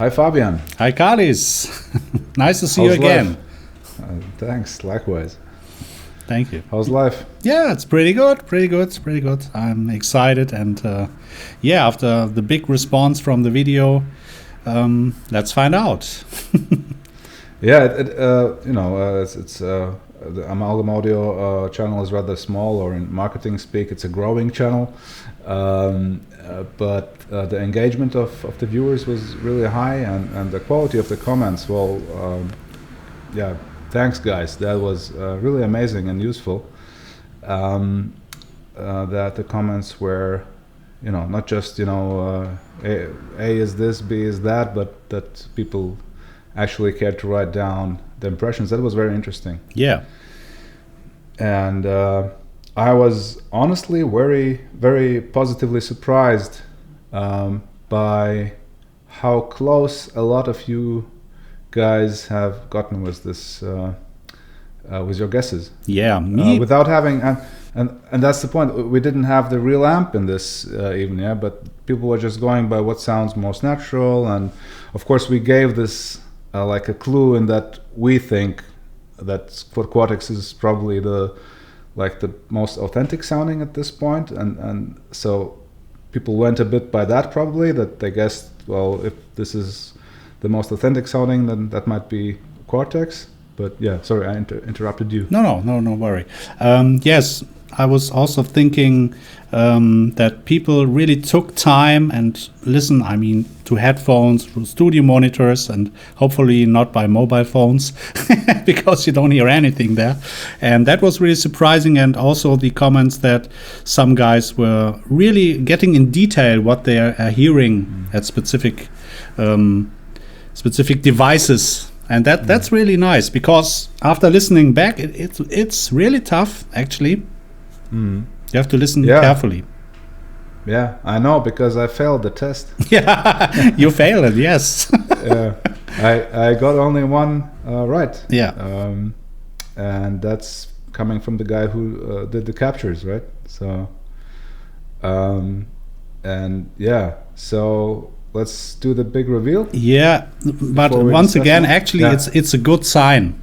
Hi Fabian. Hi Kārlis. Nice to see you How's again. life? Thanks, likewise. Thank you. How's life? Yeah, it's pretty good, pretty good. I'm excited and yeah, after the big response from the video, let's find out. Yeah, it's the Amalgam Audio channel is rather small, or in marketing speak, it's a growing channel. But the engagement of the viewers was really high, and the quality of the comments, well, yeah, thanks guys, that was really amazing and useful. That the comments were, not just, A is this, B is that, but that people actually cared to write down the impressions. That was very interesting. Yeah. And I was honestly very, very positively surprised by how close a lot of you guys have gotten with this, with your guesses. Yeah, me. Without having, and that's the point. We didn't have the real amp in this even, yeah. But people were just going by what sounds most natural, and of course we gave this like a clue in that we think that Quad Cortex is probably the most authentic sounding at this point, and so people went a bit by that, probably, that they guessed, well, if this is the most authentic sounding, then that might be Cortex. But yeah, sorry, I interrupted you. No worry. Yes, I was also thinking that people really took time and listen, to headphones, through studio monitors, and hopefully not by mobile phones, because you don't hear anything there. And that was really surprising. And also the comments that some guys were really getting in detail what they are hearing at specific devices. And that's really nice, because after listening back, it's really tough, actually. You have to listen carefully. Yeah, I know, because I failed the test. Yeah, you failed it, yes. Yeah, I got only one right. Yeah. And that's coming from the guy who did the captures, right? So, and yeah, so let's do the big reveal. Yeah, but once again, actually, it's a good sign.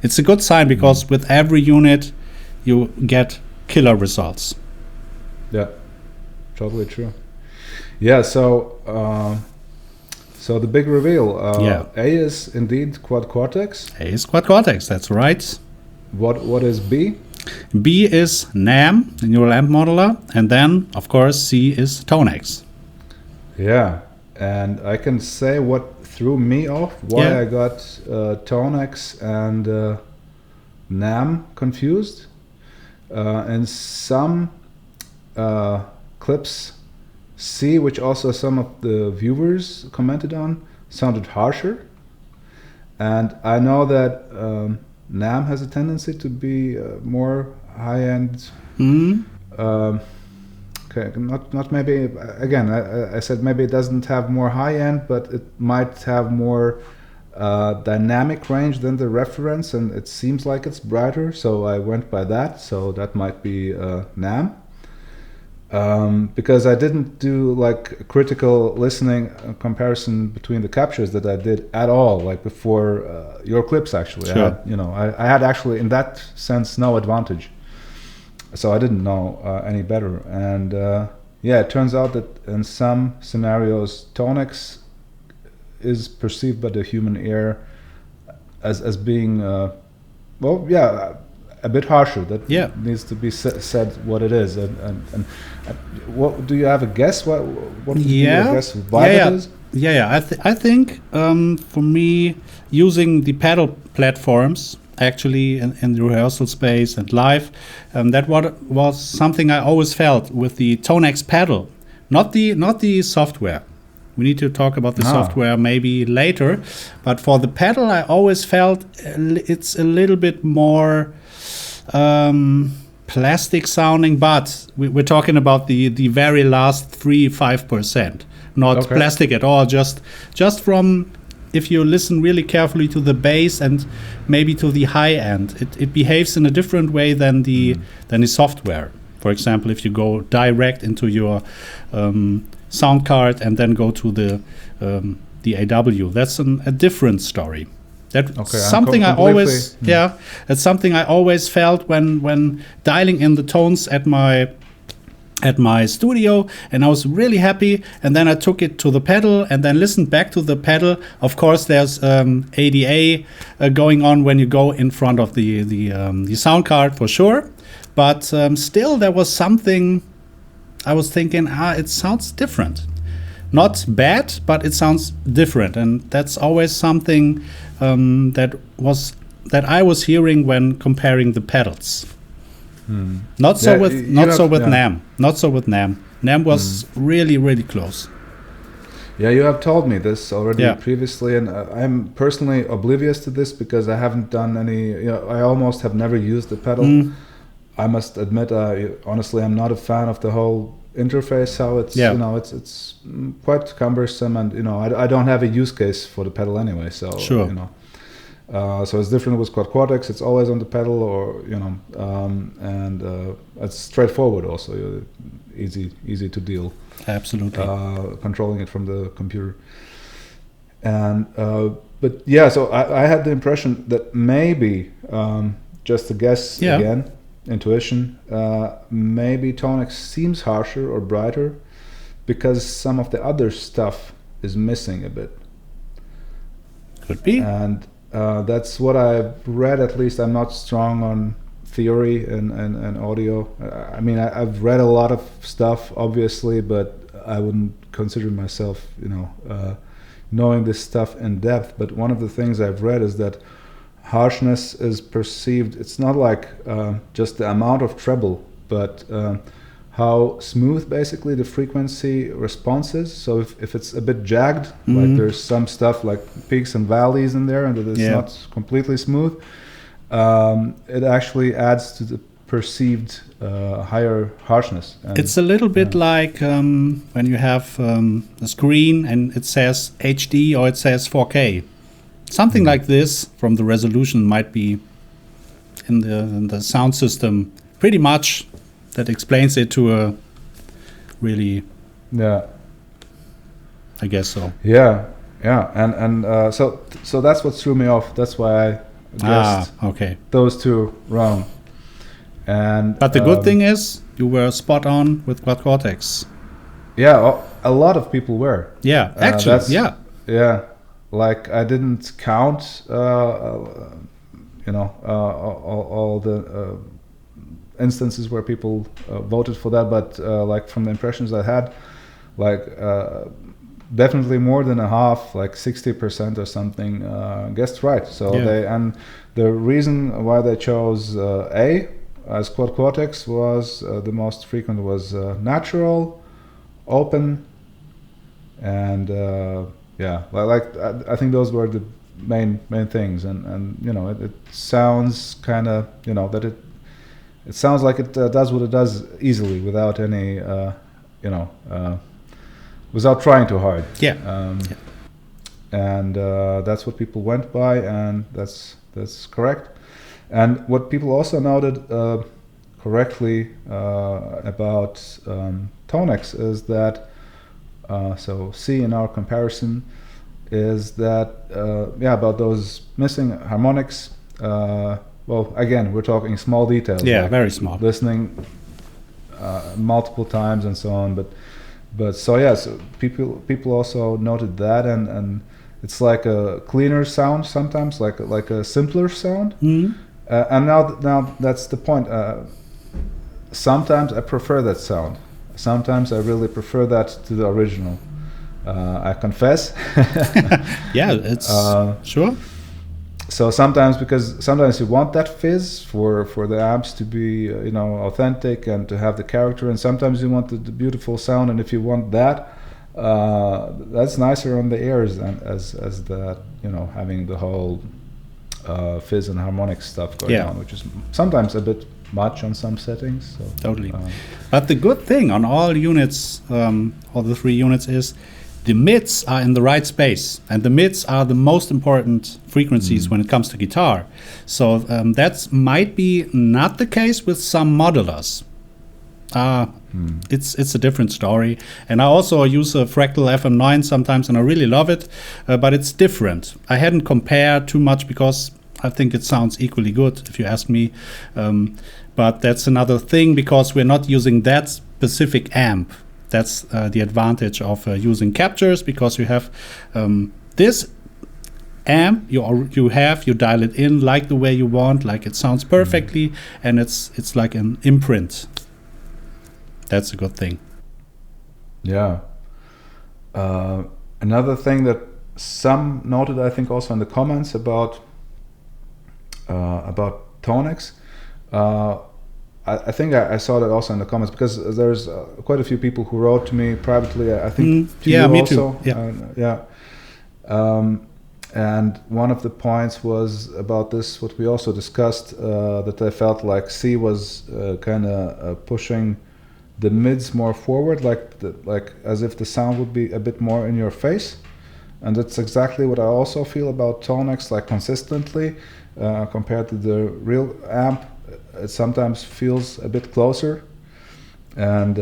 It's a good sign, because with every unit, you get killer results. Yeah, totally true. Yeah, so so the big reveal. A is indeed Quad Cortex. A is Quad Cortex, that's right. What is B? B is NAM, the neural amp modeler, and then of course C is ToneX. Yeah, and I can say what threw me off, why I got ToneX and NAM confused. And some clips, C, which also some of the viewers commented on, sounded harsher. And I know that NAM has a tendency to be more high-end. Okay, not maybe, again, I said maybe it doesn't have more high-end, but it might have more dynamic range than the reference, and it seems like it's brighter, so I went by that. So that might be NAM, because I didn't do like a critical listening comparison between the captures that I did at all, like before your clips. Actually, sure. I had actually in that sense no advantage, so I didn't know any better. And yeah, it turns out that in some scenarios ToneX is perceived by the human ear as being well, yeah, a bit harsher. That needs to be said what it is. And what do you have a guess? What would you guess why that is? I think for me, using the pedal platforms actually in the rehearsal space and live, that was something I always felt with the ToneX pedal, not the software. We need to talk about the software maybe later, but for the pedal, I always felt it's a little bit more plastic sounding, but we're talking about the very last 3-5%, not plastic at all. Just from, if you listen really carefully to the bass and maybe to the high end, it behaves in a different way than the software. For example, if you go direct into your sound card and then go to the the AW. That's a different story. That's Okay, something I always that's something I always felt when dialing in the tones at my studio, and I was really happy. And then I took it to the pedal and then listened back to the pedal. Of course, there's ADA going on when you go in front of the sound card for sure. But still, there was something I was thinking, it sounds different. Not bad, but it sounds different, and that's always something that I was hearing when comparing the pedals. Not so with NAMM. Not so with NAMM. NAMM was really close. Yeah, you have told me this already previously, and I'm personally oblivious to this because I haven't done any. I almost have never used the pedal. I must admit, honestly, I'm not a fan of the whole interface. How it's it's quite cumbersome, and I don't have a use case for the pedal anyway. So sure. So it's different with Quad Cortex. It's always on the pedal, or and it's straightforward. Also, easy to deal. Absolutely. Controlling it from the computer. And but yeah, so I had the impression that maybe just a guess again, intuition. Maybe ToneX seems harsher or brighter because some of the other stuff is missing a bit. Could be. And that's what I've read. At least I'm not strong on theory and audio. I mean, I've read a lot of stuff, obviously, but I wouldn't consider myself, knowing this stuff in depth. But one of the things I've read is that harshness is perceived. It's not like just the amount of treble, but how smooth basically the frequency response is. So if it's a bit jagged, like there's some stuff like peaks and valleys in there, and it's not completely smooth, it actually adds to the perceived higher harshness. And it's a little bit like when you have a screen and it says HD or it says 4K. Something like this from the resolution might be in the sound system pretty much. That explains it to a really, I guess so. Yeah, and so that's what threw me off. That's why I guessed those two wrong. But the good thing is you were spot on with Quad Cortex. Yeah, a lot of people were. Yeah, actually, yeah. Like I didn't count, all the instances where people voted for that, but like from the impressions I had, like definitely more than a half, like 60% or something, guessed right. So the reason why they chose A as Quad Cortex was the most frequent was natural, open, and I think those were the main things, and it sounds kind of that it sounds like it does what it does easily without any without trying too hard. And that's what people went by, and that's correct. And what people also noted correctly about ToneX is that so C in our comparison is that about those missing harmonics. Well, again, we're talking small details. Yeah, like very small. Listening multiple times and so on. But so people also noted that, and it's like a cleaner sound sometimes, like a simpler sound. And now that's the point. Sometimes I prefer that sound. Sometimes I really prefer that to the original. I confess. Yeah, it's sure. So sometimes you want that fizz for the amps to be authentic and to have the character, and sometimes you want the beautiful sound, and if you want that, that's nicer on the ears and as the having the whole fizz and harmonic stuff going on, which is sometimes a bit much on some settings. So, totally. But the good thing on all units, all the three units, is the mids are in the right space, and the mids are the most important frequencies when it comes to guitar. So that might be not the case with some modelers. It's a different story. And I also use a Fractal FM9 sometimes, and I really love it, but it's different. I hadn't compared too much because I think it sounds equally good, if you ask me. But that's another thing, because we're not using that specific amp. That's the advantage of using captures, because you have this amp, you dial it in like the way you want, like it sounds perfectly, and it's like an imprint. That's a good thing. Yeah. Another thing that some noted, I think, also in the comments about ToneX. I think I saw that also in the comments, because there's quite a few people who wrote to me privately. I think to you me also. Too. And one of the points was about this, what we also discussed, that I felt like C was kind of pushing the mids more forward, like as if the sound would be a bit more in your face. And that's exactly what I also feel about ToneX, like consistently, compared to the real amp. It sometimes feels a bit closer, and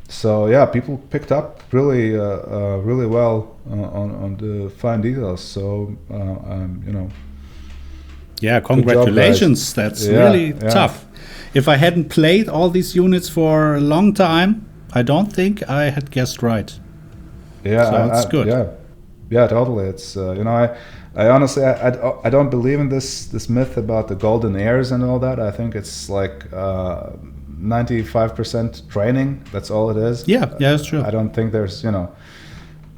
so yeah, people picked up really well on the fine details. So yeah, congratulations. Job, that's really tough. If I hadn't played all these units for a long time, I don't think I had guessed right. Yeah, so it's good. Yeah, totally. It's I honestly I don't believe in this myth about the golden ears and all that. I think it's like 95% training. That's all it is. Yeah, that's true. I don't think there's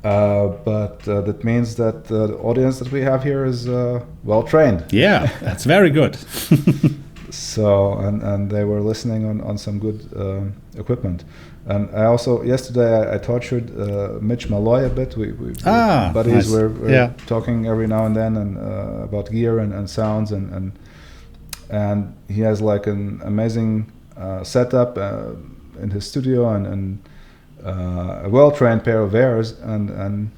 but that means that the audience that we have here is well trained. Yeah, that's very good. So and they were listening on some good equipment. And I also yesterday I tortured Mitch Malloy a bit. We buddies. Nice. We're talking every now and then and about gear and sounds and he has like an amazing setup in his studio and a well-trained pair of ears and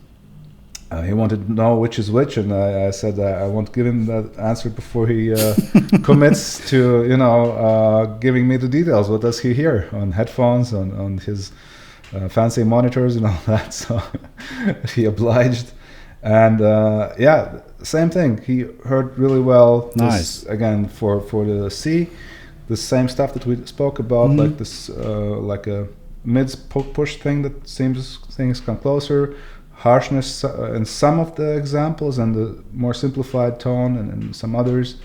he wanted to know which is which, and I said I won't give him that answer before he commits to giving me the details. What does he hear on headphones, on his fancy monitors and all that? So he obliged, and same thing. He heard really well. Nice. This, again for the C, the same stuff that we spoke about, like this like a mids push thing that seems things come closer. Harshness in some of the examples and the more simplified tone and some others,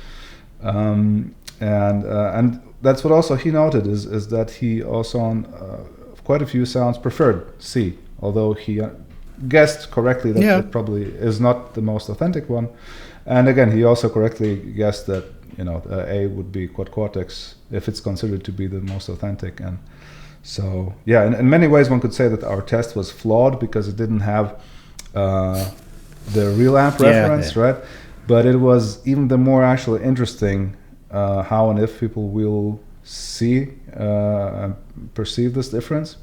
and that's what also he noted is that he also on quite a few sounds preferred C, although he guessed correctly that it probably is not the most authentic one, and again he also correctly guessed that A would be Quad Cortex if it's considered to be the most authentic. And so yeah, in many ways one could say that our test was flawed because it didn't have the real amp reference, right? But it was even the more actually interesting how and if people will see and perceive this difference.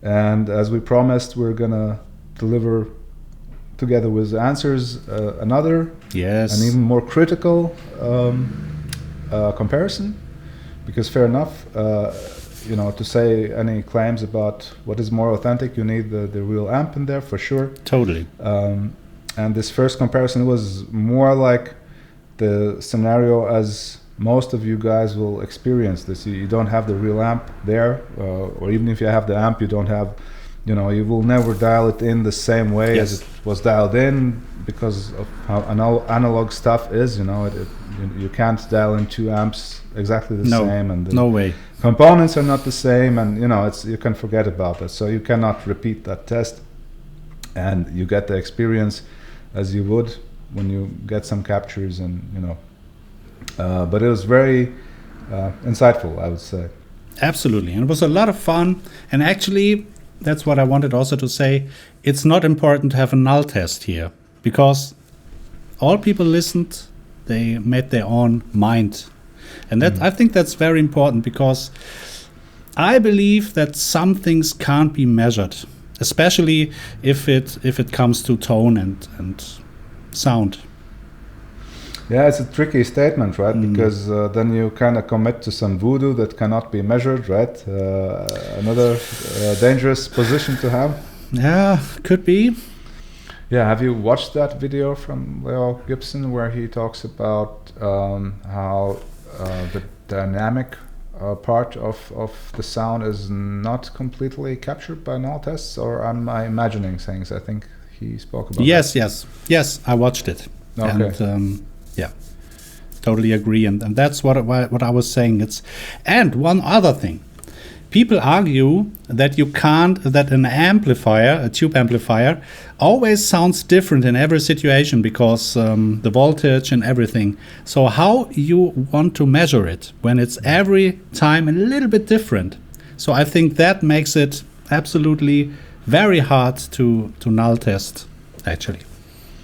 And as we promised, we're gonna deliver together with answers another and even more critical comparison, because fair enough, to say any claims about what is more authentic, you need the real amp in there for sure. Totally. And this first comparison was more like the scenario as most of you guys will experience this. You don't have the real amp there, or even if you have the amp, you don't have, you will never dial it in the same way as it was dialed in, because of how analog stuff is. You can't dial in two amps exactly the same, and no way. Components are not the same, and you can forget about that. So you cannot repeat that test, and you get the experience as you would when you get some captures, and but it was very insightful, I would say. Absolutely, and it was a lot of fun. And actually, that's what I wanted also to say. It's not important to have a null test here, because all people listened, they made their own mind. And that I think that's very important, because I believe that some things can't be measured, especially if it comes to tone and sound. Yeah, it's a tricky statement, right? Because then you kind of commit to some voodoo that cannot be measured, right? Another dangerous position to have. Yeah, could be. Yeah, have you watched that video from Leo Gibson where he talks about how the dynamic part of the sound is not completely captured by null tests? Or am I imagining things? I think he spoke about Yes, I watched it. Okay. And yeah, totally agree. And that's what I was saying. And one other thing. People argue that that an amplifier, a tube amplifier, always sounds different in every situation because the voltage and everything. So how you want to measure it when it's every time a little bit different? So I think that makes it absolutely very hard to null test, actually.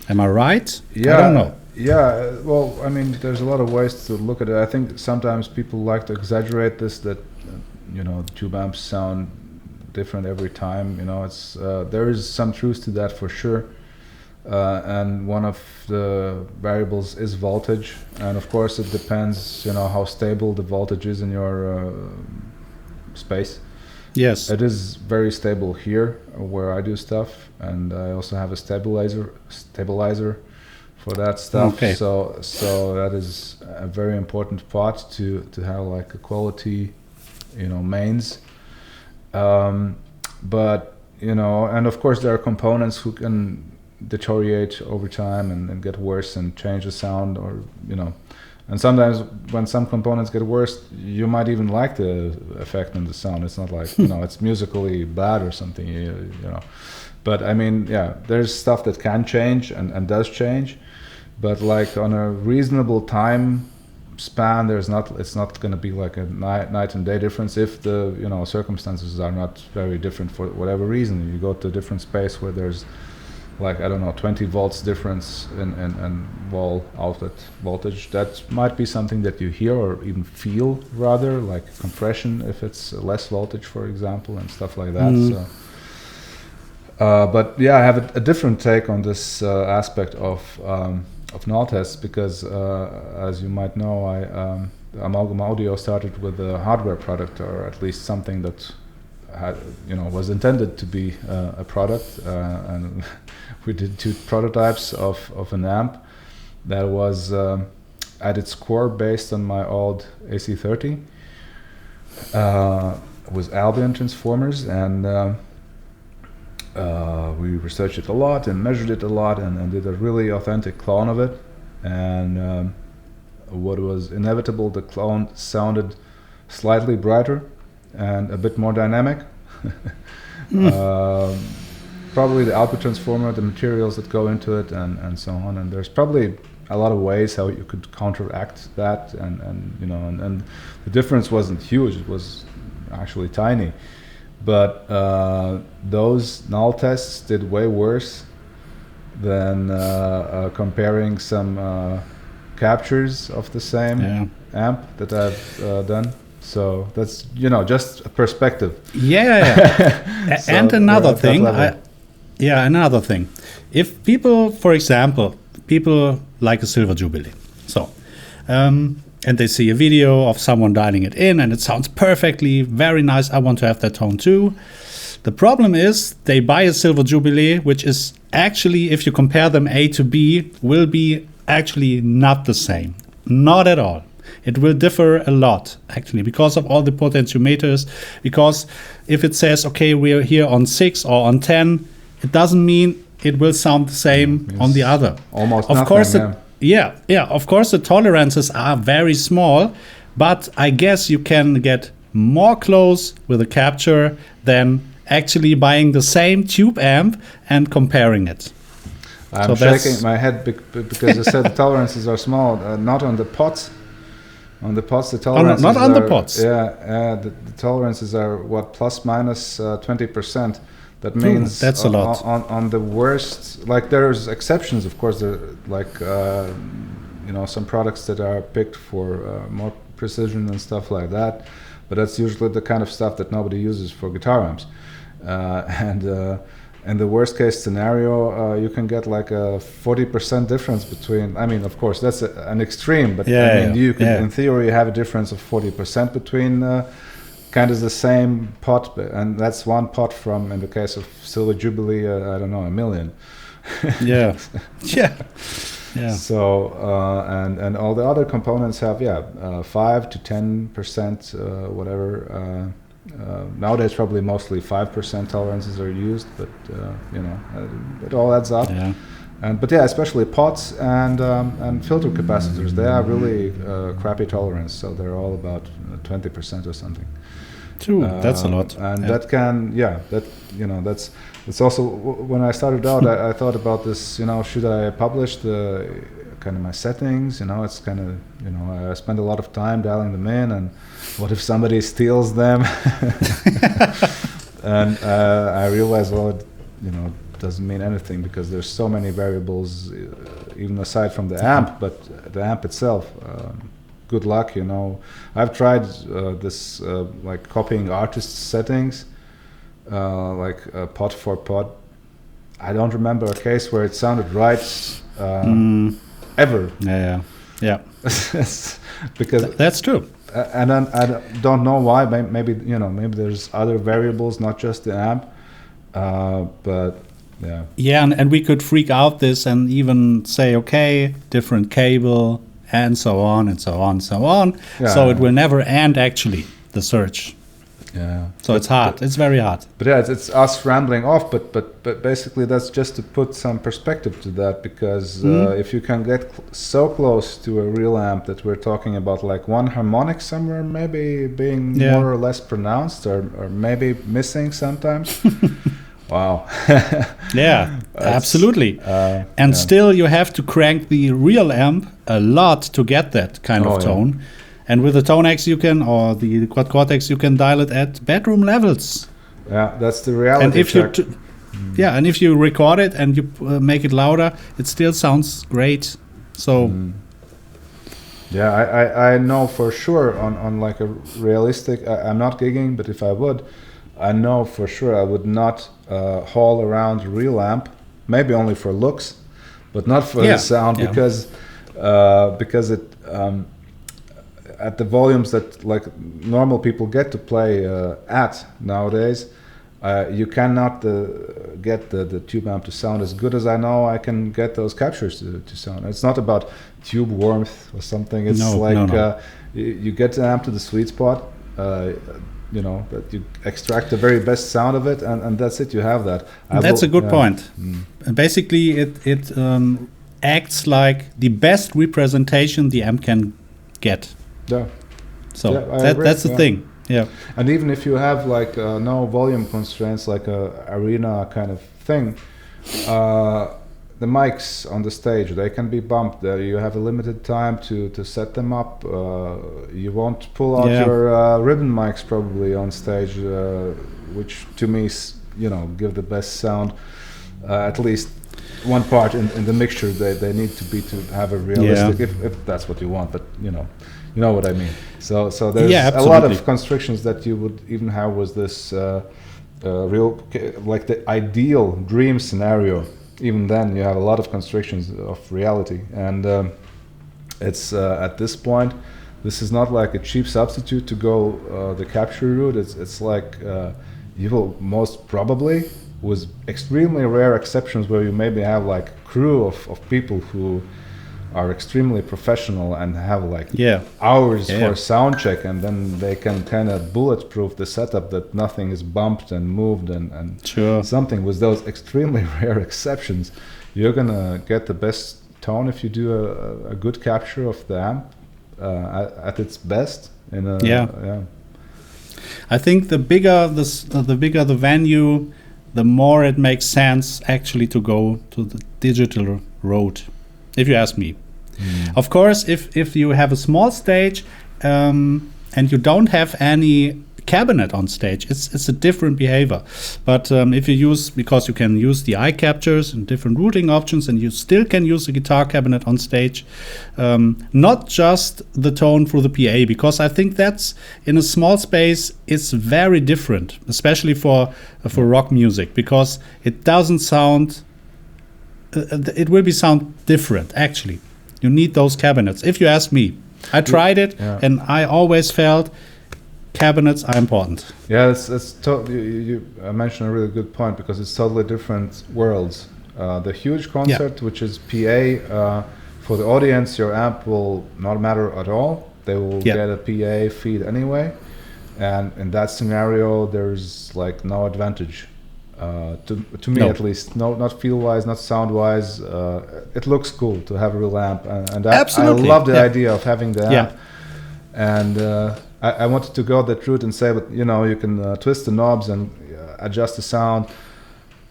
Am I right? Yeah, I don't know. Yeah, well, I mean, there's a lot of ways to look at it. I think sometimes people like to exaggerate this, that tube amps sound different every time. It's there is some truth to that for sure, and one of the variables is voltage, and of course it depends, how stable the voltage is in your space. Yes, it is very stable here where I do stuff, and I also have a stabilizer for that stuff. Okay. So that is a very important part to have like a quality mains, but and of course there are components who can deteriorate over time and get worse and change the sound, or and sometimes when some components get worse, you might even like the effect in the sound. It's not like it's musically bad or something, but I mean, yeah, there's stuff that can change and does change, but like on a reasonable time span, it's not going to be like a night and day difference if the circumstances are not very different for whatever reason. You go to a different space where there's like, I don't know, 20 volts difference in wall outlet voltage. That might be something that you hear or even feel, rather like compression if it's less voltage, for example, and stuff like that. So but yeah, I have a different take on this aspect of null tests, because as you might know, Amalgam Audio started with a hardware product, or at least something that had, was intended to be a product, and we did 2 prototypes of an amp that was at its core based on my old AC30 with Albion transformers, and we researched it a lot and measured it a lot and did a really authentic clone of it. And what was inevitable, the clone sounded slightly brighter and a bit more dynamic. Probably the output transformer, the materials that go into it, and so on. And there's probably a lot of ways how you could counteract that. And the difference wasn't huge. It was actually tiny. But those null tests did way worse than comparing some captures of the same amp that I've done. So that's, just a perspective. Yeah. So and another thing, another thing. If people, for example, like a Silver Jubilee, so and they see a video of someone dialing it in and it sounds perfectly, very nice, I want to have that tone too. The problem is they buy a Silver Jubilee, which is actually, if you compare them A to B, will be actually not the same. Not at all. It will differ a lot, actually, because of all the potentiometers. Because if it says, okay, we're here on 6 or on 10, it doesn't mean it will sound the same on the other. Almost of nothing, course, of course, the tolerances are very small, but I guess you can get more close with a capture than actually buying the same tube amp and comparing it. I'm shaking my head because you said the tolerances are small, not on the pots. On the pots, the tolerances not on the pots. Yeah, the tolerances are what, plus minus 20%. That means that's a lot. On the worst, like there's exceptions, of course. There, like some products that are picked for more precision and stuff like that. But that's usually the kind of stuff that nobody uses for guitar amps. in the worst case scenario, you can get like a 40% difference between. I mean, of course, that's an extreme, but I mean, you can, in theory, have a difference of 40% between kind of the same pot, and that's one pot from, in the case of Silver Jubilee, I don't know, 1 million. Yeah. So and all the other components have 5 to 10% whatever. Nowadays probably mostly 5% tolerances are used, but it all adds up. But especially pots and filter capacitors, they are really crappy tolerance, so they're all about 20% or something. True, that's a lot. And that can, that's also, when I started out, I thought about this, should I publish the kind of my settings, it's kind of, I spend a lot of time dialing them in, and what if somebody steals them? And I realized, well, it doesn't mean anything, because there's so many variables, even aside from the amp, but the amp itself. Good luck, I've tried this like copying artist settings, like pot for pot. I don't remember a case where it sounded right ever. Yeah. Because that's true. And then I don't know why. Maybe there's other variables, not just the amp. But yeah. Yeah, and we could freak out this and even say, okay, different cable, and so on and so on and so on. So it will never end, actually, the search. Yeah. So it's hard. It's very hard. But it's us rambling off. But basically, that's just to put some perspective to that, because if you can get so close to a real amp that we're talking about, like one harmonic somewhere maybe being more or less pronounced, or maybe missing sometimes. Wow. Yeah, absolutely. And still you have to crank the real amp a lot to get that kind of tone. And with the ToneX you can, or the Quad Cortex, you can dial it at bedroom levels. Yeah, that's the reality. And if and if you record it and you make it louder, it still sounds great. So yeah, I know for sure on like a realistic, I'm not gigging, but if I would, I know for sure I would not haul around a real amp, maybe only for looks, but not for the sound, because it at the volumes that like normal people get to play at nowadays, you cannot get the tube amp to sound as good as I know I can get those captures to sound. It's not about tube warmth or something. It's you get the amp to the sweet spot. That you extract the very best sound of it, and that's it. You have that. That's a good point. And basically, it acts like the best representation the amp can get. Yeah. So that's the thing. Yeah. And even if you have like no volume constraints, like a arena kind of thing, the mics on the stage, they can be bumped. You have a limited time to set them up. You won't pull out your ribbon mics probably on stage, which to me, give the best sound. At least one part in the mixture, they need to have a realistic, if that's what you want. But you know what I mean. So there's a lot of constrictions that you would even have with this real, like the ideal dream scenario. Even then, you have a lot of constrictions of reality, and it's at this point, this is not like a cheap substitute to go the capture route. It's like you will most probably, with extremely rare exceptions where you maybe have like a crew of people who are extremely professional and have like hours for sound check, and then they can kind of bulletproof the setup that nothing is bumped and moved and something. With those extremely rare exceptions, you're gonna get the best tone if you do a good capture of the amp at its best. I think the bigger the venue, the more it makes sense actually to go to the digital road, if you ask me. Of course, if you have a small stage and you don't have any cabinet on stage, it's a different behavior. But if you use, because you can use the eye captures and different routing options, and you still can use the guitar cabinet on stage, not just the tone through the PA, because I think that's, in a small space, it's very different, especially for rock music, because it doesn't sound, it will be sound different, actually. You need those cabinets, if you ask me. I tried it, and I always felt cabinets are important. Yeah, you mentioned a really good point, because it's totally different worlds. The huge concert, which is PA, for the audience, your amp will not matter at all. They will get a PA feed anyway, and in that scenario, there's like no advantage. To me at least, not feel wise, not sound wise. It looks cool to have a real amp, and I love the idea of having the amp. And I wanted to go that route and say, but you know, you can twist the knobs and adjust the sound.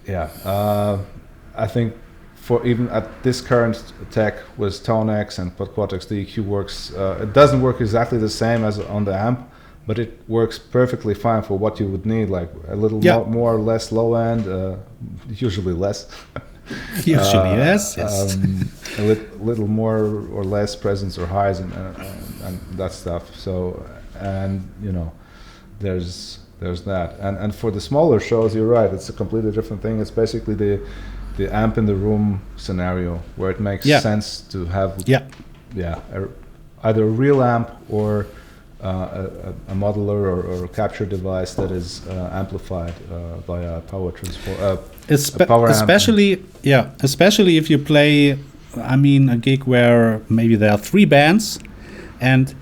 I think for even at this current tech with ToneX and Quad Cortex, the EQ works. It doesn't work exactly the same as on the amp, but it works perfectly fine for what you would need, like a little more or less low end, usually less. Usually, yes. A little more or less presence or highs and that stuff. So, and you know, there's that. And for the smaller shows, you're right. It's a completely different thing. It's basically the amp in the room scenario where it makes sense to have either a real amp or a modeler or a capture device that is amplified via power transfer. Especially if you play, I mean, a gig where maybe there are 3 bands, and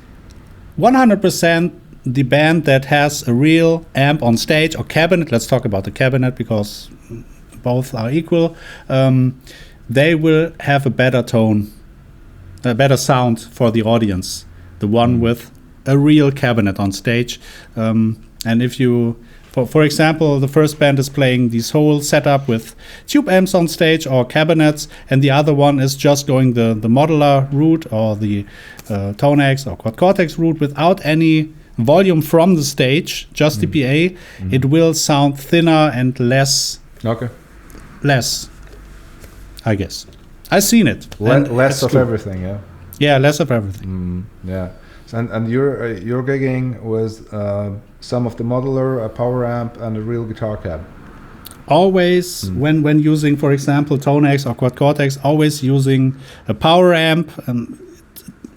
100% the band that has a real amp on stage or cabinet. Let's talk about the cabinet because both are equal. They will have a better tone, a better sound for the audience. The one with a real cabinet on stage. And if you, for example, the first band is playing this whole setup with tube amps on stage or cabinets, and the other one is just going the modular route or the ToneX or Quad Cortex route without any volume from the stage, just the PA, it will sound thinner and less. Less, I guess. I've seen it. Less of everything, Yeah, less of everything. And you're gigging with some of the modular, a power amp, and a real guitar cab. Always, when using, for example, ToneX or Quad Cortex, always using a power amp.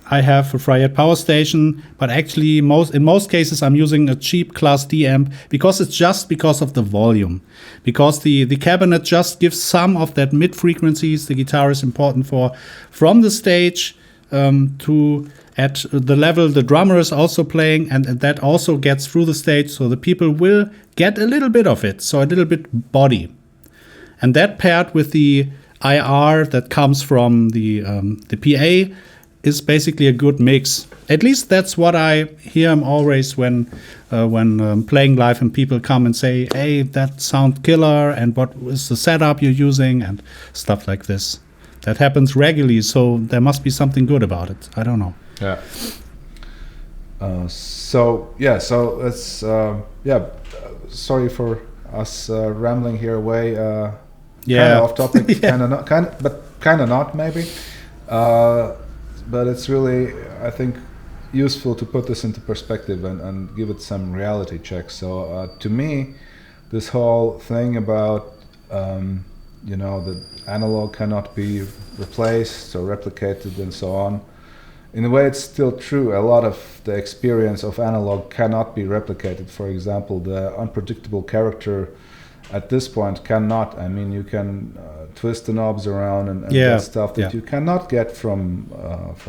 I have a Fryette power station, but actually in most cases I'm using a cheap Class D amp because it's just because of the volume. Because the cabinet just gives some of that mid frequencies the guitar is important for from the stage to at the level the drummer is also playing, and that also gets through the stage, so the people will get a little bit of it, so a little bit body. And that paired with the IR that comes from the PA is basically a good mix. At least that's what I hear always when playing live and people come and say, hey, that sound killer, and what is the setup you're using, and stuff like this. That happens regularly, so there must be something good about it. I don't know. Yeah. So let's sorry for us rambling here away. Kind of off topic, kind of not maybe. But it's really, I think, useful to put this into perspective and give it some reality check. So to me, this whole thing about that analog cannot be replaced or replicated and so on, in a way it's still true. A lot of the experience of analog cannot be replicated. For example, the unpredictable character at this point cannot. I mean, you can twist the knobs around and that stuff that you cannot get from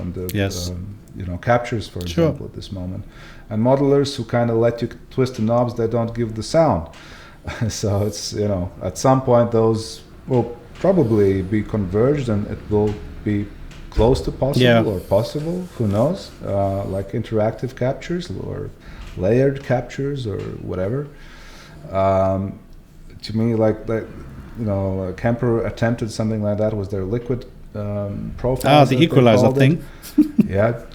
the captures, for example, at this moment. And modelers who kind of let you twist the knobs, they don't give the sound. So it's, at some point those will probably be converged and it will be close to possible or possible, who knows, like interactive captures or layered captures or whatever. To me, Kemper attempted something like that with their liquid profile. The equalizer thing.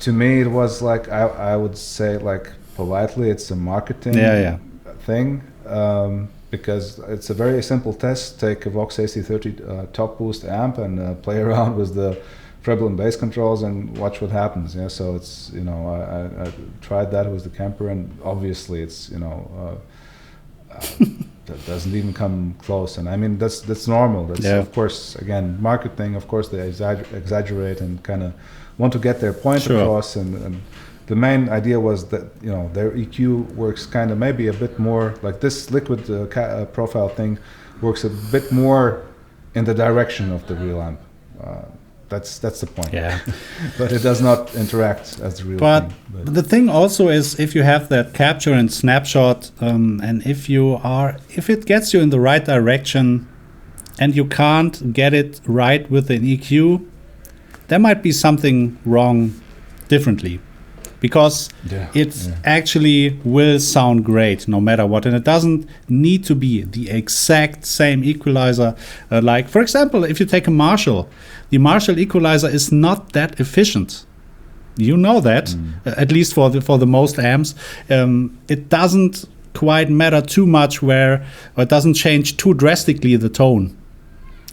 To me it was like, I would say, like politely, it's a marketing thing, because it's a very simple test. Take a Vox AC30 top boost amp and play around with the treble and bass controls and watch what happens. Yeah, so it's, you know, I tried that with the Kemper, and obviously it's, you know, that doesn't even come close. And I mean, that's normal. That's of course, again, marketing. Of course, they exaggerate and kind of want to get their point across. And the main idea was that, you know, their EQ works kind of maybe a bit more like this liquid profile thing works a bit more in the direction of the real amp. That's the point. Yeah. But it does not interact as the real thing. But the thing also is, if you have that capture and snapshot, and if it gets you in the right direction and you can't get it right with an EQ, there might be something wrong differently. Because it actually will sound great no matter what. And it doesn't need to be the exact same equalizer. Like, for example, if you take a Marshall, the Marshall equalizer is not that efficient. You know that, at least for the most amps. It doesn't quite matter too much or it doesn't change too drastically the tone.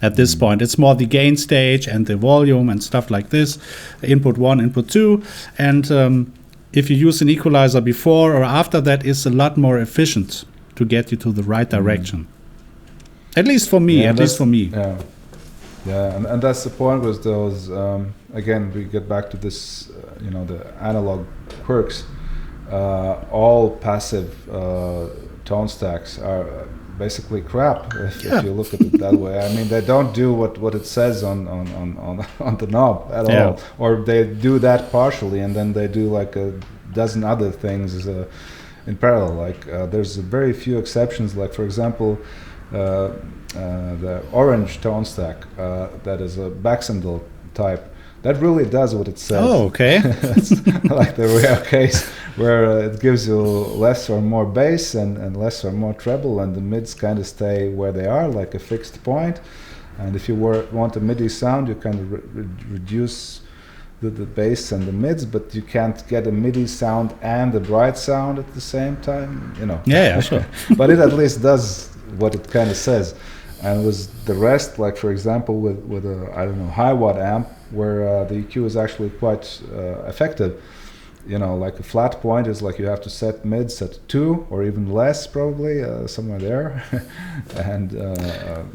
At this point, it's more the gain stage and the volume and stuff like this, input 1, input 2, and if you use an equalizer before or after that, it's a lot more efficient to get you to the right direction. At least for me. Yeah, and that's the point with those. Again, we get back to this, you know, the analog quirks. All passive tone stacks are basically crap if you look at it that way. I mean, they don't do what it says on the knob at all, or they do that partially, and then they do like a dozen other things in parallel. Like there's very few exceptions. Like, for example, the orange tone stack that is a Baxendale type. That really does what it says. Oh, okay. That's like the rare case where it gives you less or more bass and less or more treble, and the mids kind of stay where they are, like a fixed point. And if you want a MIDI sound, you kind of reduce the bass and the mids, but you can't get a MIDI sound and a bright sound at the same time, you know. Yeah, sure. But it at least does what it kind of says. And with the rest, like for example, with a, I don't know, high watt amp, where the EQ is actually quite effective. You know, like a flat point is like you have to set mids at 2 or even less, probably somewhere there, and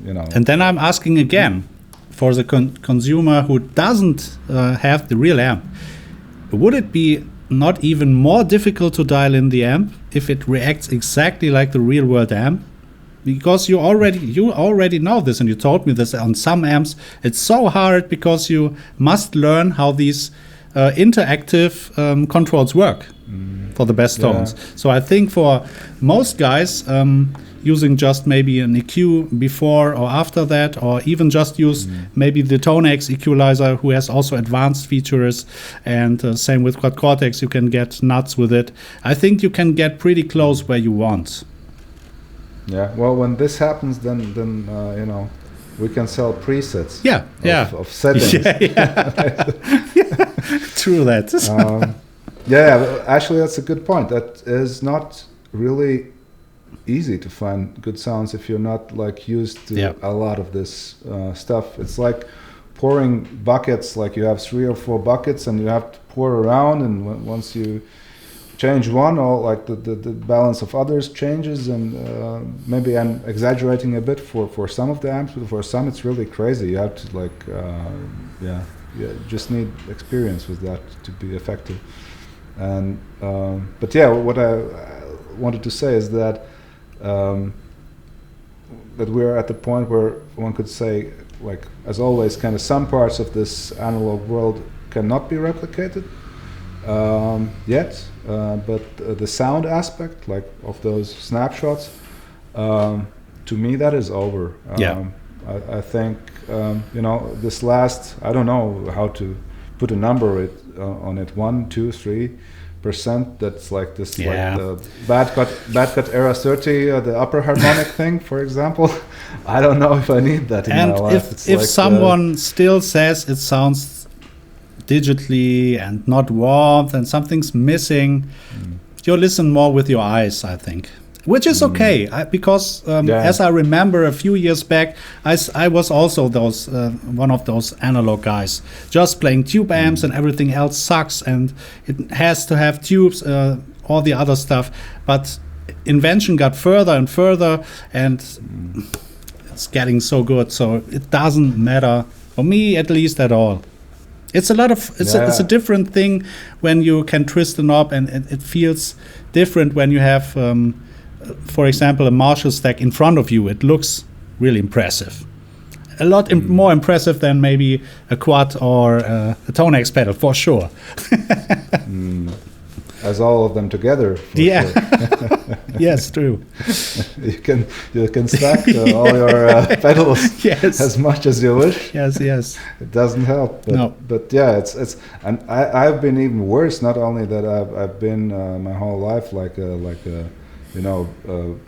you know. And then I'm asking again, for the consumer who doesn't have the real amp, would it be not even more difficult to dial in the amp if it reacts exactly like the real world amp? Because you already know this, and you told me this. On some amps it's so hard because you must learn how these interactive controls work for the best tones. So I think for most guys, using just maybe an EQ before or after that, or even just use maybe the ToneX equalizer, who has also advanced features, and same with Quad Cortex, you can get nuts with it. I think you can get pretty close where you want. Yeah, well, when this happens, then you know, we can sell presets. Of settings. True that. Actually, that's a good point. That is not really easy to find good sounds if you're not like used to a lot of this stuff. It's like pouring buckets. Like you have 3 or 4 buckets, and you have to pour around, and once you change one, or like the balance of others changes, and maybe I'm exaggerating a bit for some of the amps, but for some it's really crazy. You have to like you just need experience with that to be effective. And but yeah, what I wanted to say is that that we're at the point where one could say, like, as always, kind of some parts of this analog world cannot be replicated yet, but the sound aspect, like of those snapshots, to me that is over. I think you know, this last, I don't know how to put a number on it, 1, 2, 3%. That's like this, like the bad cut era 30, the upper harmonic thing, for example. I don't know if I need that in my life. And if like someone still says it sounds digitally and not warmth and something's missing, you listen more with your eyes, I think. Which is okay, because as I remember a few years back, I was also one of those analog guys, just playing tube amps and everything else sucks, and it has to have tubes, all the other stuff. But invention got further and further, and it's getting so good. So it doesn't matter, for me at least, at all. It's a lot of it's a different thing when you can twist the knob, and it feels different when you have. For example, a Marshall stack in front of you. It looks really impressive. A lot more impressive than maybe a Quad or a ToneX pedal, for sure. As all of them together. Yeah. Sure. Yes, true. You can stack all your pedals as much as you wish. Yes. It doesn't help. But, no. But yeah, it's and I've been even worse. Not only that, I've been my whole life like a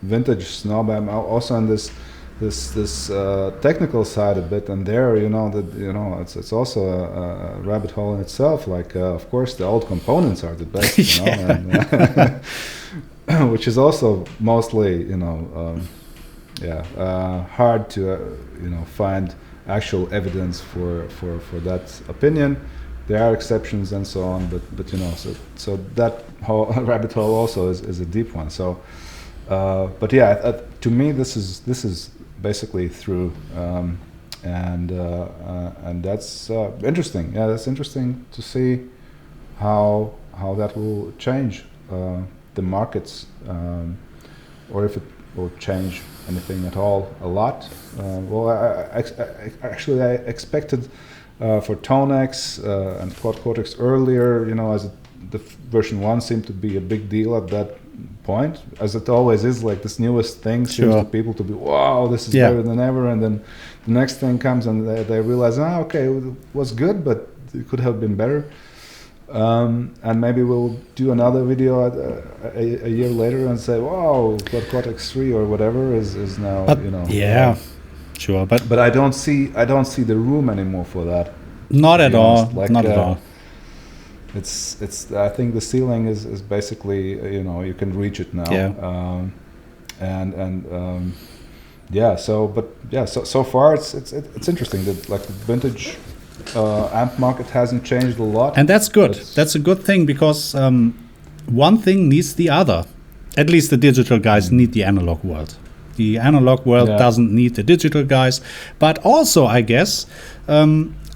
vintage snob. I'm also on this technical side a bit, and there, it's also a rabbit hole in itself. Like, of course, the old components are the best, and, which is also mostly, hard to, find actual evidence for that opinion. There are exceptions and so on, but so that whole rabbit hole also is a deep one. So, but yeah, to me this is basically through, and that's interesting. Yeah, that's interesting to see how that will change the markets, or if it will change anything at all a lot. Well, I expected. For ToneX and Quad Cortex earlier, as the version 1 seemed to be a big deal at that point, as it always is. Like, this newest thing seems to people to be, wow, this is better than ever, and then the next thing comes and they realize, okay, it was good, but it could have been better. And maybe we'll do another video a year later and say, wow, Quad Cortex 3 or whatever is now, Sure, but I don't see the room anymore for that. Not at all. Like, not at all. It's. I think the ceiling is basically, you can reach it now. Yeah. So far it's interesting that, like, the vintage amp market hasn't changed a lot. And that's good. That's a good thing, because one thing needs the other. At least the digital guys need the analog world. The analog world doesn't need the digital guys. But also, I guess,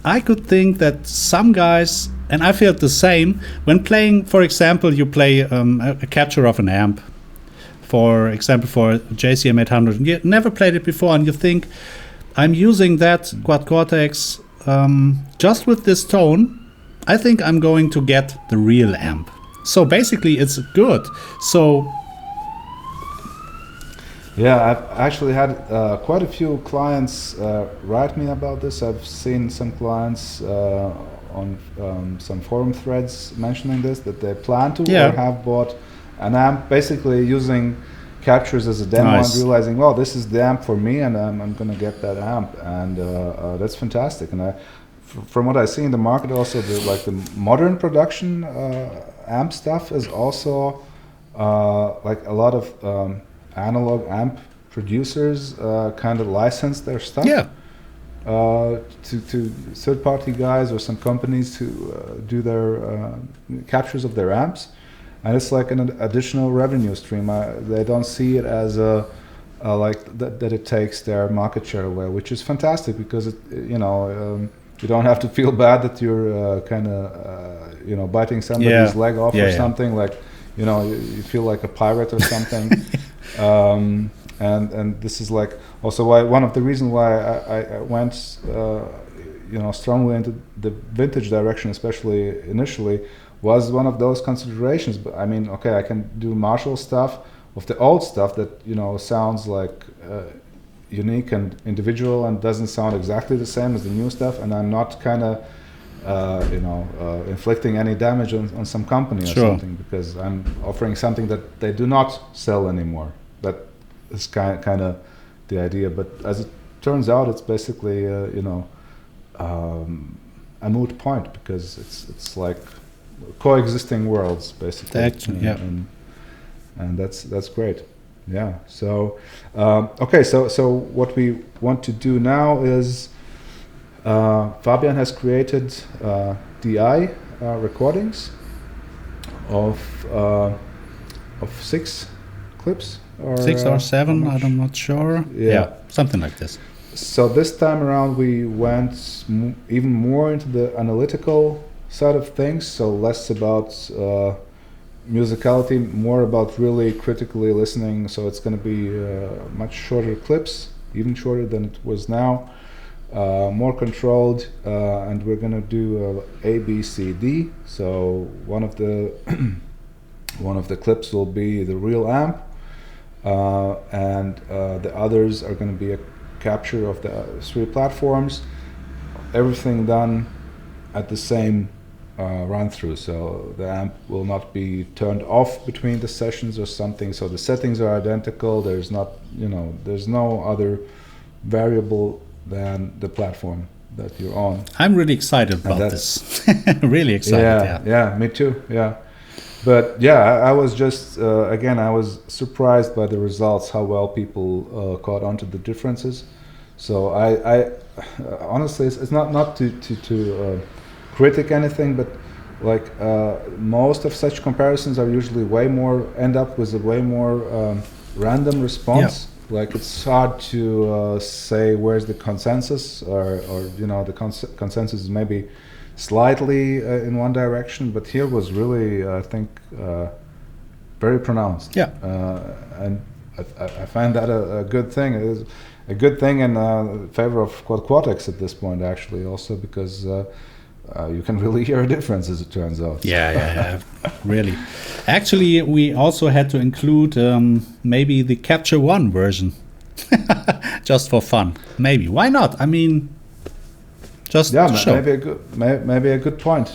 I could think that some guys, and I felt the same, when playing, for example, you play a capture of an amp, for example, for a JCM 800, and you never played it before, and you think, I'm using that Quad Cortex just with this tone, I think I'm going to get the real amp. So basically, it's good. So... Yeah, I've actually had quite a few clients write me about this. I've seen some clients on some forum threads mentioning this, that they plan to or have bought an amp, basically using captures as a demo and realizing, well, this is the amp for me, and I'm going to get that amp, and that's fantastic. And from what I see in the market, also the modern production amp stuff is also like a lot of analog amp producers kind of license their stuff to third-party guys or some companies to do their captures of their amps, and it's like an additional revenue stream. They don't see it as that it takes their market share away, which is fantastic, because you don't have to feel bad that you're kind of biting somebody's leg off or something. Like, you feel like a pirate or something. And this is like also one of the reasons why I went strongly into the vintage direction, especially initially, was one of those considerations. But I mean, okay, I can do Marshall stuff of the old stuff that sounds like unique and individual and doesn't sound exactly the same as the new stuff, and I'm not kind of inflicting any damage on some company or something, because I'm offering something that they do not sell anymore. That is kind of the idea. But as it turns out, it's basically a moot point, because it's like coexisting worlds, basically. Actually, and that's great. Yeah. So okay. So what we want to do now is Fabian has created DI recordings of 6 clips. Or, 6 or 7, I'm not sure. Yeah, something like this. So this time around we went even more into the analytical side of things, so less about musicality, more about really critically listening. So it's going to be much shorter clips, even shorter than it was now, more controlled, and we're going to do A, B, C, D. So one of the one of the clips will be the real amp, and the others are going to be a capture of the 3 platforms, everything done at the same run through. So the amp will not be turned off between the sessions or something, so the settings are identical. There's not, there's no other variable than the platform that you're on. I'm really excited about this. Really excited. Yeah, me too. Yeah. But yeah, I was just again, I was surprised by the results, how well people caught on to the differences. So I honestly, it's not to critic anything, but like most of such comparisons are usually end up with a way more random response. Yeah. Like it's hard to say where's the consensus, or the consensus is maybe slightly in one direction, but here was really, I think, very pronounced. Yeah. And I find that a good thing. It is a good thing in favor of Quad Cortex at this point, actually, also because you can really hear a difference, as it turns out. Yeah, really. Actually, we also had to include maybe the Capture One version, just for fun. Maybe. Why not? I mean, just to show. Maybe a good point.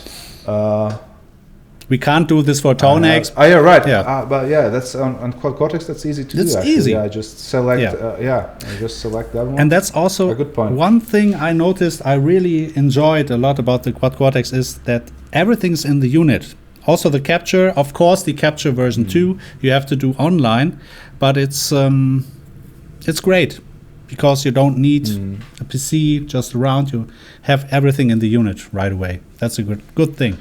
We can't do this for ToneX. You're right. Yeah. But yeah, that's on Quad Cortex. That's easy to do. It's easy. Yeah, just select. Just select that one. And that's also a good point. One thing I noticed I really enjoyed a lot about the Quad Cortex is that everything's in the unit. Also the capture, of course, the capture version 2 you have to do online, but it's great because you don't need a PC just around. You have everything in the unit right away. That's a good thing.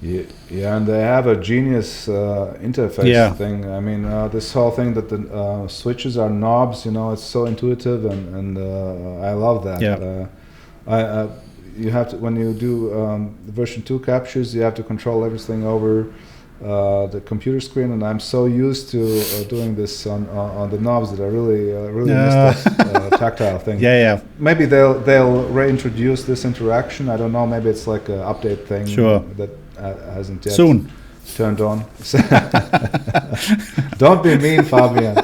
Yeah, and they have a genius interface thing. I mean, this whole thing that the switches are knobs, it's so intuitive, and I love that. Yeah. You have to, when you do version 2 captures, you have to control everything over the computer screen, and I'm so used to doing this on the knobs that I really miss that tactile thing. Yeah. Maybe they'll reintroduce this interaction. I don't know. Maybe it's like an update thing. Sure. That hasn't yet soon turned on. Don't be mean, Fabian.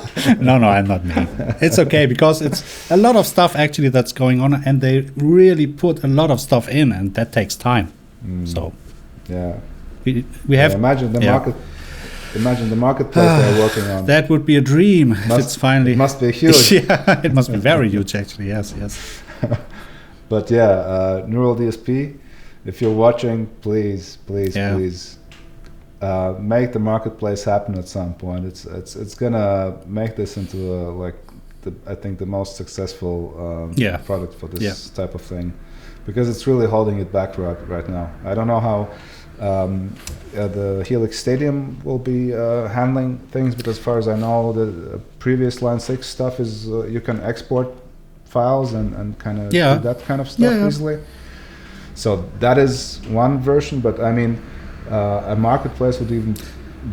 No, I'm not mean. It's okay, because it's a lot of stuff actually that's going on, and they really put a lot of stuff in, and that takes time. So yeah, we have imagine the market. Imagine the marketplace they're working on. That would be a dream. If it's finally. It must be huge. Yeah, it must be very huge actually. Yes. But yeah, Neural DSP. If you're watching, please, make the marketplace happen at some point. It's gonna make this into I think the most successful product for this type of thing, because it's really holding it back right now. I don't know how the Helix Stadium will be handling things, but as far as I know, the previous Line 6 stuff is you can export files and kind of do that kind of stuff easily. So that is one version, but I mean, a marketplace would be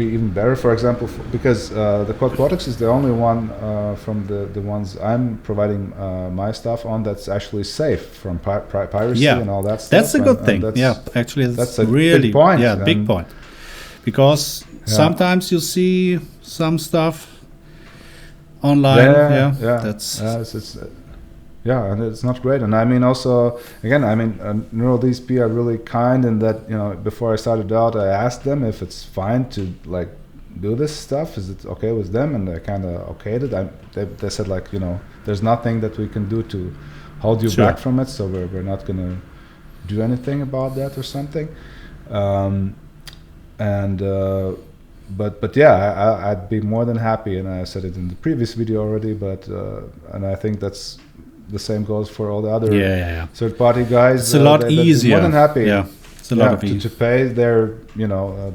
even better. For example, because the Quad Cortex is the only one from the ones I'm providing my stuff on that's actually safe from piracy and all that stuff. That's a good thing. Actually, that's a really big point. Yeah, big point. Because sometimes you see some stuff online. And it's not great. And I mean, also, again, Neural DSP are really kind in that, before I started out, I asked them if it's fine to do this stuff. Is it okay with them? And they kind of okayed it. They said there's nothing that we can do to hold you back from it, so we're not going to do anything about that or something. but yeah, I'd be more than happy, and I said it in the previous video already. But and I think that's the same goes for all the other third-party guys. It's a lot easier. More than happy. Yeah, it's a lot of to pay their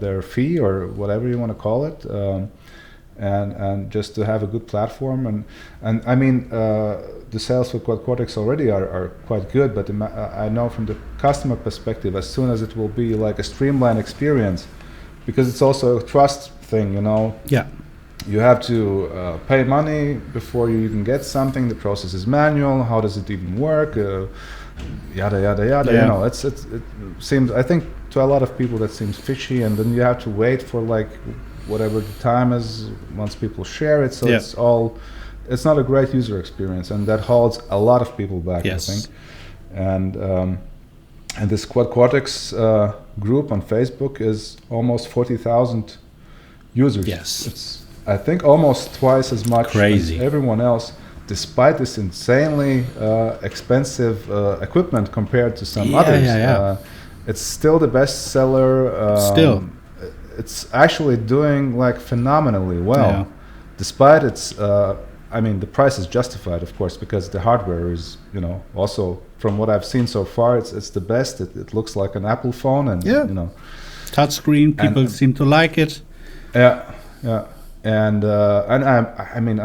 their fee or whatever you want to call it, and just to have a good platform. And I mean, the sales for Quad Cortex already are quite good. But I know from the customer perspective, as soon as it will be like a streamlined experience, because it's also a trust thing, Yeah. You have to pay money before you even get something. The process is manual. How does it even work? Yada yada yada. Yeah. It seems. I think to a lot of people that seems fishy, and then you have to wait for like whatever the time is once people share it. So it's not a great user experience, and that holds a lot of people back. Yes. I think, and this Quad Cortex group on Facebook is almost 40,000 users. Yes. It's I think almost twice as much as everyone else, despite this insanely expensive equipment compared to some others. It's still the best seller. It's actually doing like phenomenally well, despite its. I mean, the price is justified, of course, because the hardware is, also from what I've seen so far, it's the best. It looks like an Apple phone, and touchscreen. People seem to like it. Yeah. And I mean,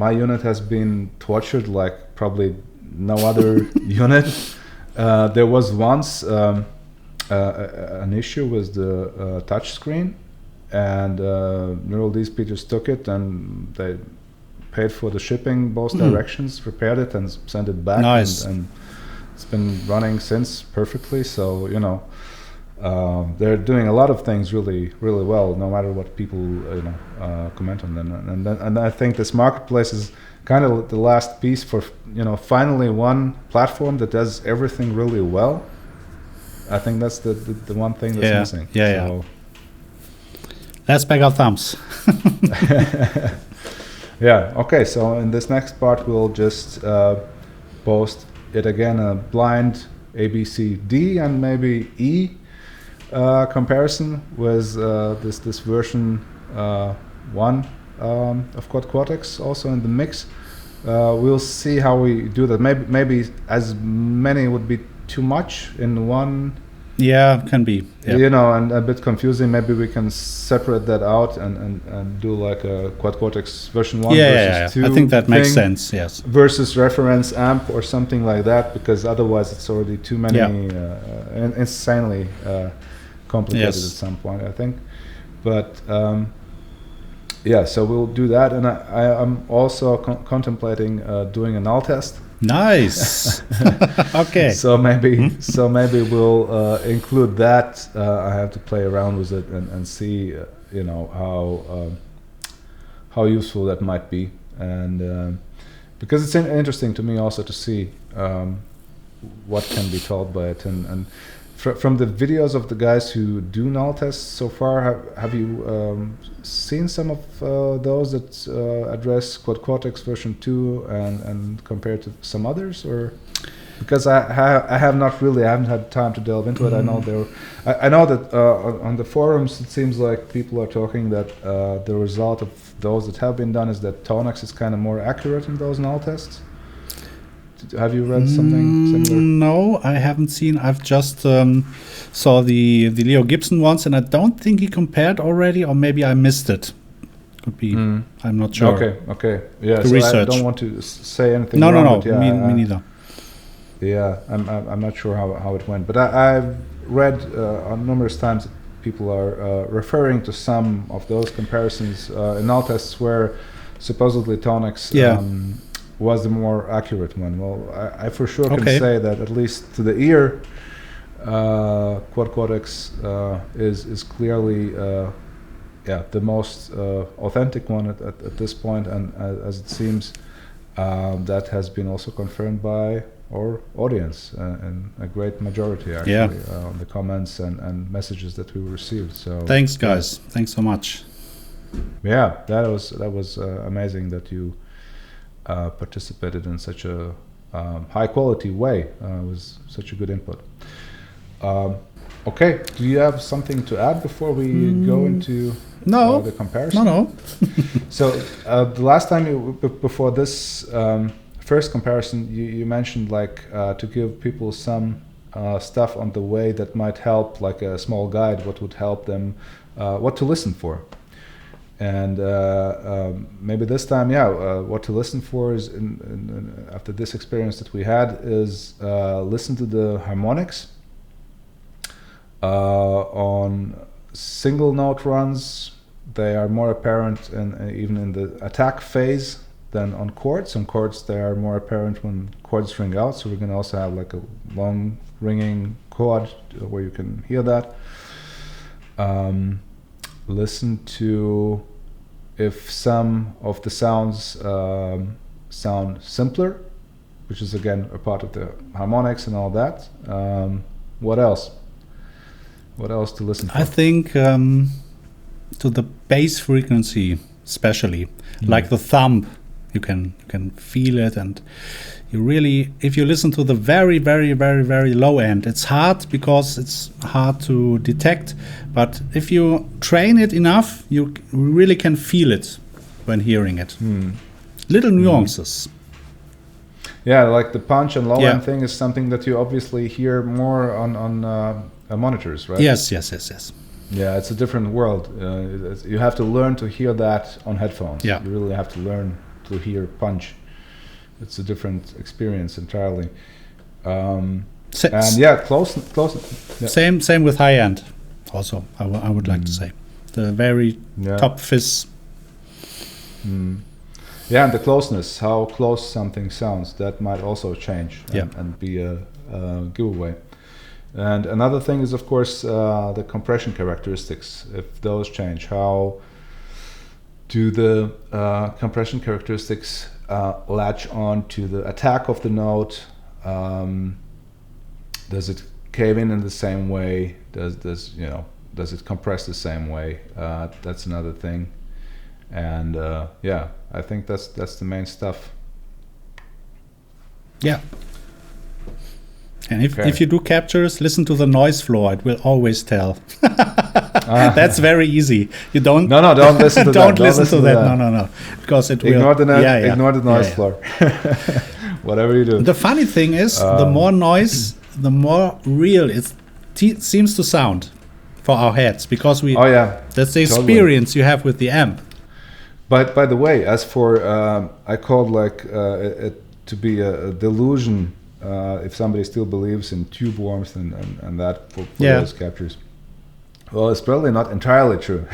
my unit has been tortured like probably no other unit. There was once an issue with the touch screen, and Neural D's Peters took it and they paid for the shipping both directions, repaired it and sent it back. Nice. And it's been running since perfectly. So they're doing a lot of things really, really well, no matter what people comment on them. And I think this marketplace is kind of the last piece for finally one platform that does everything really well. I think that's the one thing that's missing. So. Let's back our thumbs. Yeah. Okay. So in this next part, we'll just post it again, a blind A, B, C, D, and maybe E. Comparison with this version 1 of Quad Cortex also in the mix. We'll see how we do that. Maybe as many would be too much in one. Yeah, can be. Yeah. And a bit confusing. Maybe we can separate that out and do like a Quad Cortex version 1 versus 2. I think that makes sense, yes. Versus reference amp or something like that, because otherwise it's already too many insanely complicated at some point, I think. But so we'll do that, and I'm also contemplating doing a null test. Nice. Okay. So maybe we'll include that. I have to play around with it and see how useful that might be, and because it's interesting to me also to see what can be told by it, and from the videos of the guys who do null tests so far, have you seen some of those that address Quad Cortex version 2 and compared to some others, or because I haven't had time to delve into it. I know I know that on the forums it seems like people are talking that the result of those that have been done is that ToneX is kind of more accurate in those null tests. Have you read something similar? No, I haven't seen. I've just saw the Leo Gibson ones, and I don't think he compared already, or maybe I missed it. Could be. I'm not sure. Okay. Yeah. To so research. I don't want to say anything. No. Yeah, me neither. Yeah, I'm not sure how it went, but I've read on numerous times that people are referring to some of those comparisons in null tests where supposedly ToneX was the more accurate one. Well, I for sure can say that at least to the ear, Quad Cortex is clearly the most authentic one at this point, and as it seems, that has been also confirmed by our audience and a great majority actually on the comments and messages that we received. So thanks, guys. Thanks so much. Yeah, that was amazing that you participated in such a high quality way. It was such a good input. Okay, do you have something to add before we go into the comparison? No. So the last time before this first comparison, you mentioned like to give people some stuff on the way that might help, like a small guide, what would help them, what to listen for. And maybe this time, what to listen for is, after this experience that we had, is listen to the harmonics on single note runs. They are more apparent even in the attack phase than on chords. On chords, they are more apparent when chords ring out. So we can also have like a long ringing chord where you can hear that. Listen to if some of the sounds sound simpler, which is again a part of the harmonics and all that. What else? What else to listen for? I think to the bass frequency, especially, like the thumb, you can feel it, and you really, if you listen to the very, very, very, very low end, it's hard because it's hard to detect. But if you train it enough, you really can feel it when hearing it. Little nuances. Yeah, like the punch and low end thing is something that you obviously hear more on monitors, right? Yes. Yeah, it's a different world. You have to learn to hear that on headphones. Yeah. You really have to learn to hear punch. It's a different experience entirely. And close. Yeah. Same with high end. Also, I would like to say the very top fizz. Yeah, and the closeness, how close something sounds, that might also change and be a giveaway. And another thing is, of course, the compression characteristics. If those change, how do the compression characteristics latch on to the attack of the note? Does it cave in the same way? Does it compress the same way? That's another thing. And I think that's the main stuff. Yeah. And if you do captures, listen to the noise floor. It will always tell. That's very easy. You don't. No, don't listen to that. Don't listen to that. No, because it ignore will. Ignore the noise floor. Whatever you do. The funny thing is, the more noise, the more real it seems to sound for our heads, because that's the experience you have with the amp. But by the way, as for I called it to be a delusion. If somebody still believes in tube warmth and that for those captures, well, it's probably not entirely true.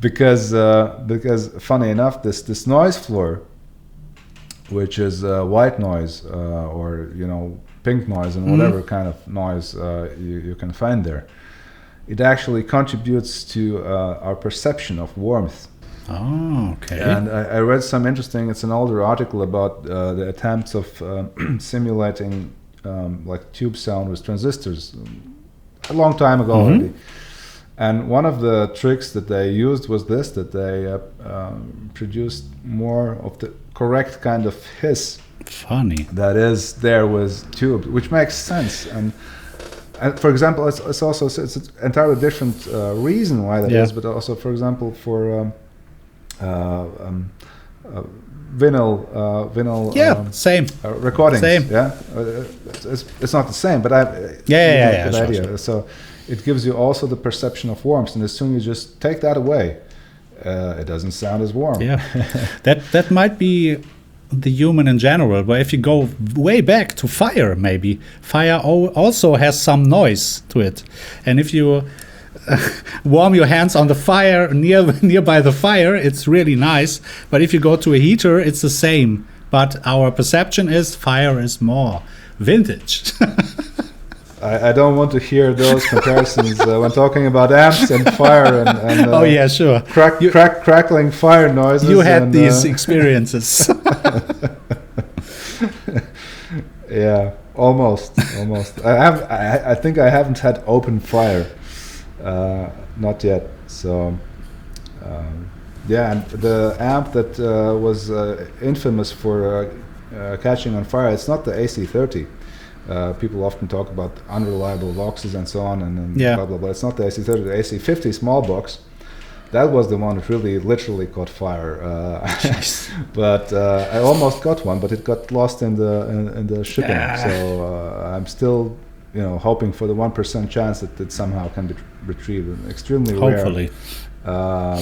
because funny enough, this noise floor, which is white noise or pink noise and whatever kind of noise you can find there, it actually contributes to our perception of warmth. Oh, okay. And I read some interesting, it's an older article about the attempts of simulating like tube sound with transistors a long time ago already. And one of the tricks that they used was this, that they produced more of the correct kind of hiss. Funny. That is there with tube, which makes sense. And for example, it's also it's an entirely different reason why that is, but also, for example, for vinyl same recordings. It's not the same, but good idea. Sure. So it gives you also the perception of warmth, and as soon as you just take that away, it doesn't sound as warm. That might be the human in general, but if you go way back to fire, maybe fire also has some noise to it, and if you warm your hands on the fire nearby the fire, it's really nice. But if you go to a heater, it's the same. But our perception is fire is more vintage. I don't want to hear those comparisons when talking about amps and fire and sure. Crackling fire noises. You had these experiences. Yeah, almost. I think I haven't had open fire. Not yet. So, and the amp that was infamous for catching on fire, it's not the AC30. People often talk about unreliable boxes and so on, and Yeah. blah blah blah. It's not the AC30, the AC50 small box. That was the one that really, literally caught fire. But I almost got one, but it got lost in the shipping. So I'm still, hoping for the 1% chance that it somehow can be retrieved. Extremely Hopefully. rare.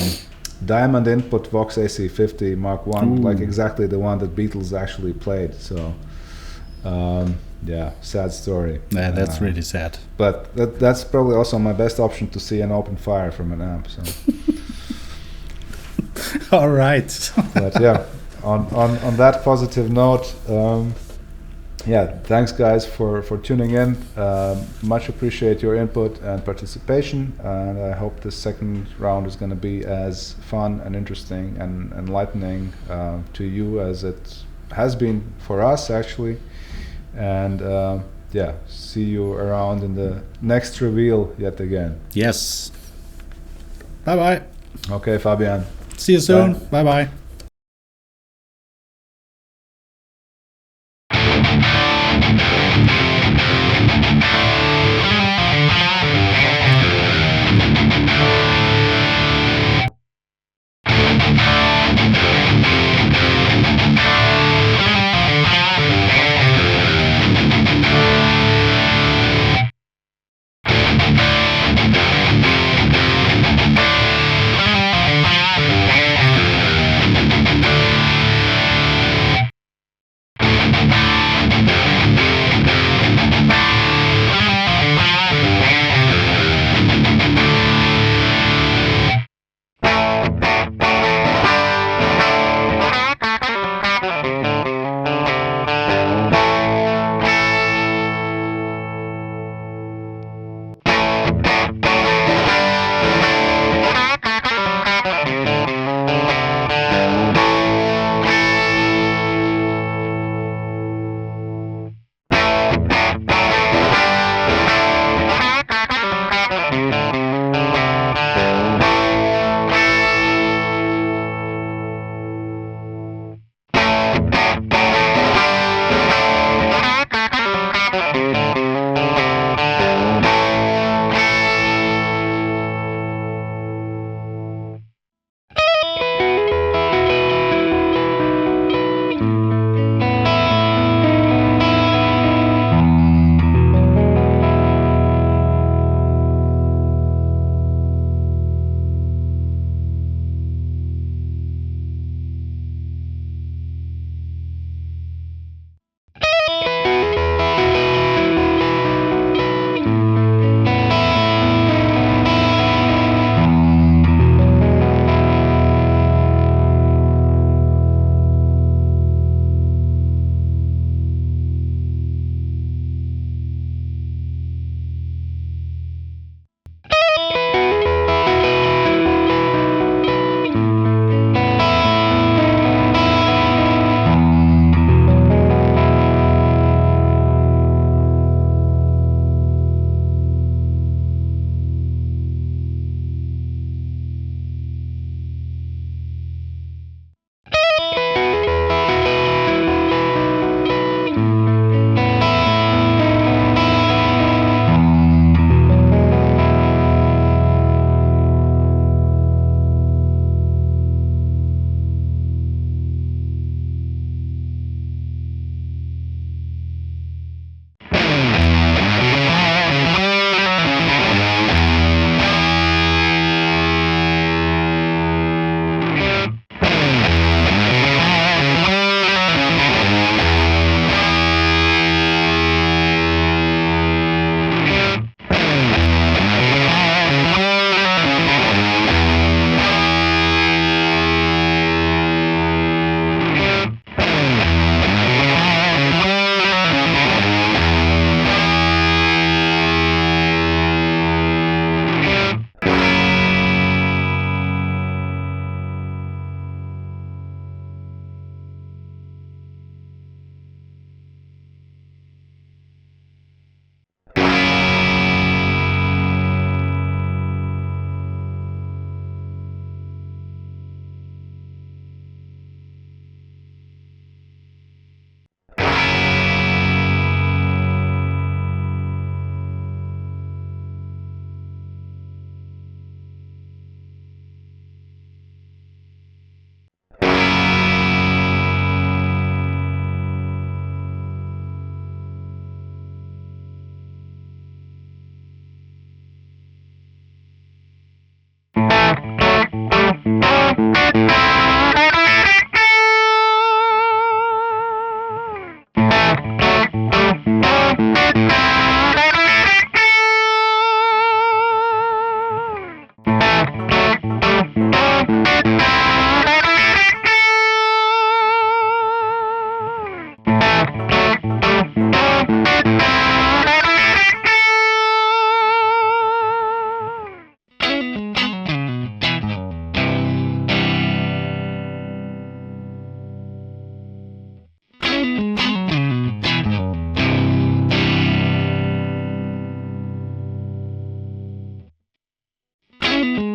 Diamond input Vox AC50 Mark 1, like exactly the one that Beatles actually played. So yeah, sad story. Yeah, that's really sad. But that's probably also my best option to see an open fire from an amp. So. All right. But yeah, on that positive note, yeah, thanks guys for tuning in. Much appreciate your input and participation, and I hope this second round is going to be as fun and interesting and enlightening to you as it has been for us actually. And yeah, see you around in the next reveal yet again. Yes. Bye bye. Okay, Fabian. See you soon. Bye bye. you